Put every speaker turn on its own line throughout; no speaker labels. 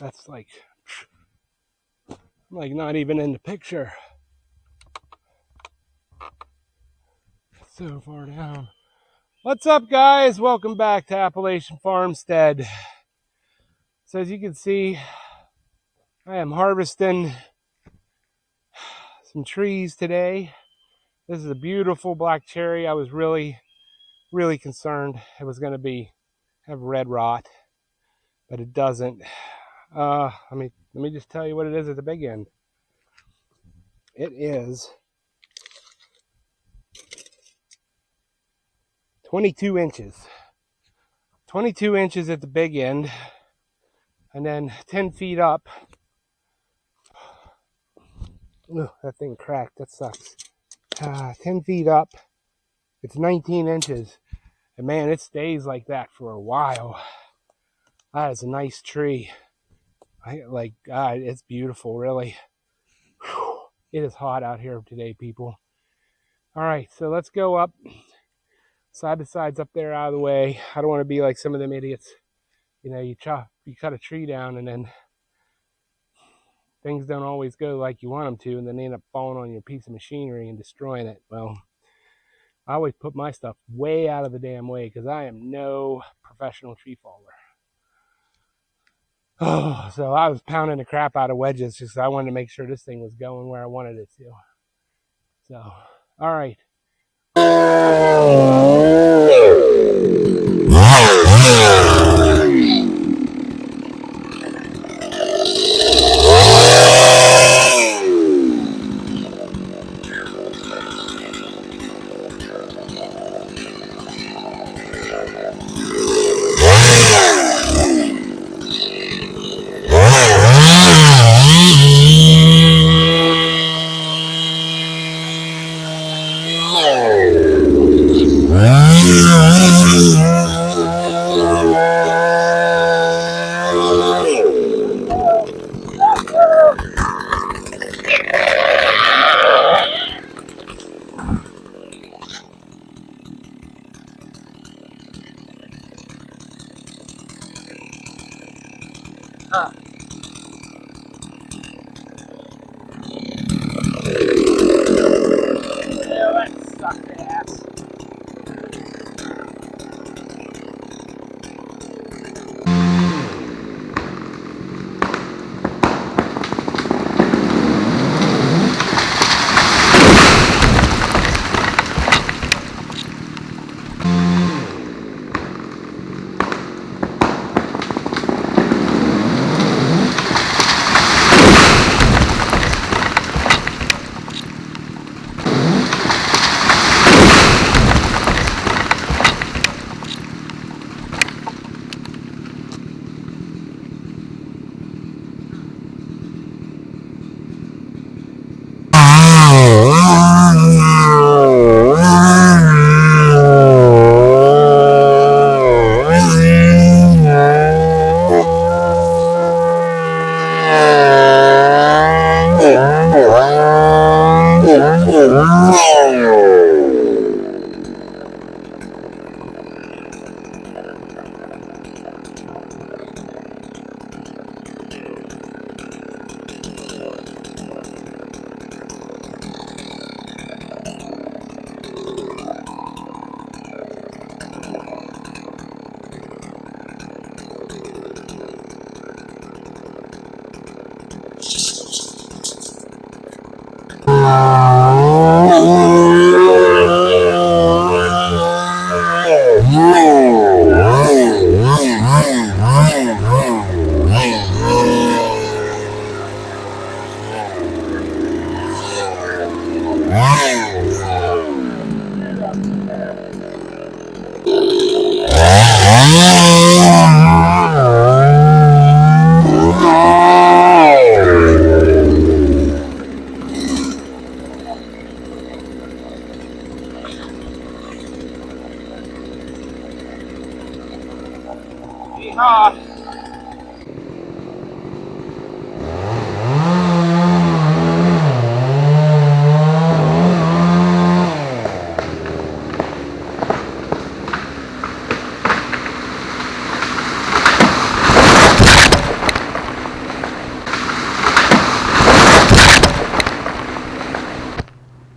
That's like not even in the picture. So far down. What's up, guys? Welcome back to Appalachian Farmstead. So as you can see, I am harvesting some trees today. This is a beautiful black cherry. I was really concerned it was going to have red rot, but it doesn't. Let me just tell you what it is at the big end. It is 22 inches. 22 inches at the big end, and then 10 feet up. Ugh, that thing cracked. That sucks. 10 feet up, it's 19 inches. And man, it stays like that for a while. That is a nice tree. It's beautiful, really. Whew. It is hot out here today, people. All right, so let's go up. Side to side's up there out of the way. I don't want to be like some of them idiots. You know, you cut a tree down and then things don't always go like you want them to, and then they end up falling on your piece of machinery and destroying it. Well, I always put my stuff way out of the damn way because I am no professional tree faller. Oh, so I was pounding the crap out of wedges just because I wanted to make sure this thing was going where I wanted it to. So, all right.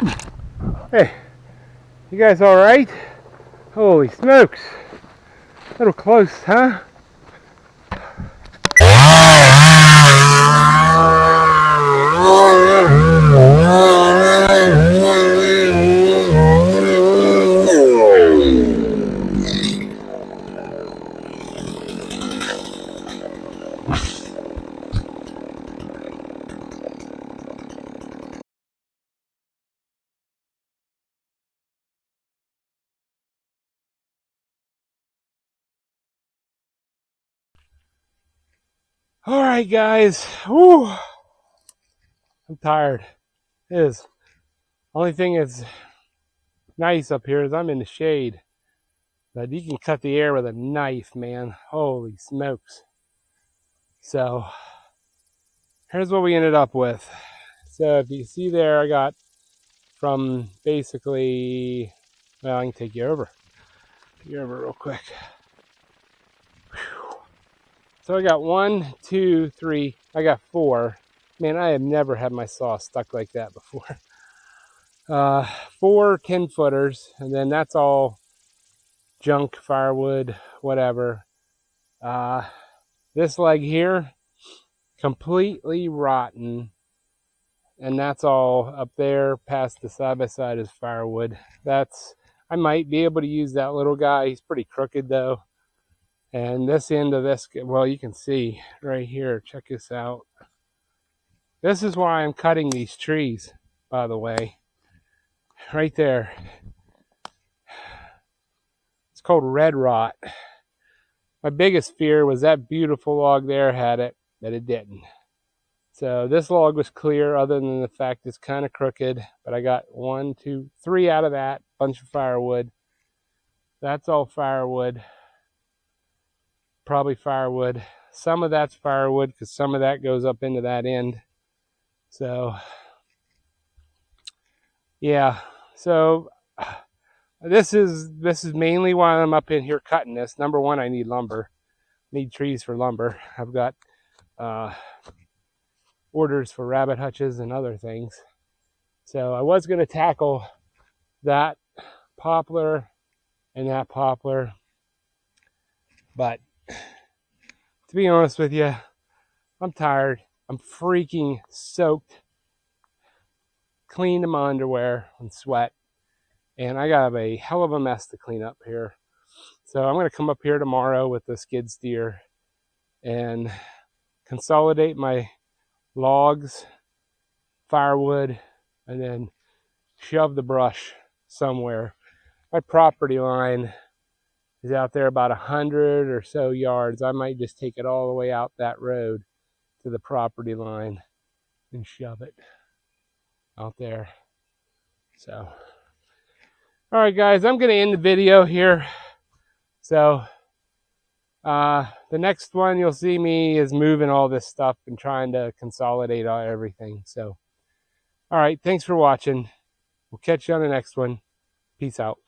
Hey, you guys all right? Holy smokes. A little close, huh? All right, guys. Whew. I'm tired. It is. Only thing that's nice up here is I'm in the shade. But you can cut the air with a knife, man. Holy smokes. So, here's what we ended up with. So, if you see there, I got from basically, well, I can take you over. Take you over real quick. Whew. So, I got 1, 2, 3, I got 4. Man, I have never had my saw stuck like that before. 4 10-footers, and then that's all junk, firewood, whatever. This leg here, completely rotten, and that's all up there past the side by side is firewood. I might be able to use that little guy. He's pretty crooked though. And this end of this, well, you can see right here. Check this out. This is why I'm cutting these trees, by the way. Right there. It's called red rot. My biggest fear was that beautiful log there had it, but it didn't. So this log was clear other than the fact it's kind of crooked, but I got 1, 2, 3 out of that, bunch of firewood. That's all firewood, probably firewood. Some of that's firewood because some of that goes up into that end. So yeah, so this is mainly why I'm up in here cutting this. Number one, I need lumber, need trees for lumber. I've got orders for rabbit hutches and other things. So I was going to tackle that poplar and that poplar, but to be honest with you, I'm tired. I'm freaking soaked, cleaned in my underwear and sweat, and I got a hell of a mess to clean up here. So I'm going to come up here tomorrow with the skid steer and consolidate my logs, firewood, and then shove the brush somewhere. My property line is out there about 100 or so yards. I might just take it all the way out that road to the property line and shove it out there. So, all right, guys, I'm going to end the video here. So, the next one you'll see me is moving all this stuff and trying to consolidate everything. So, all right, thanks for watching. We'll catch you on the next one. Peace out.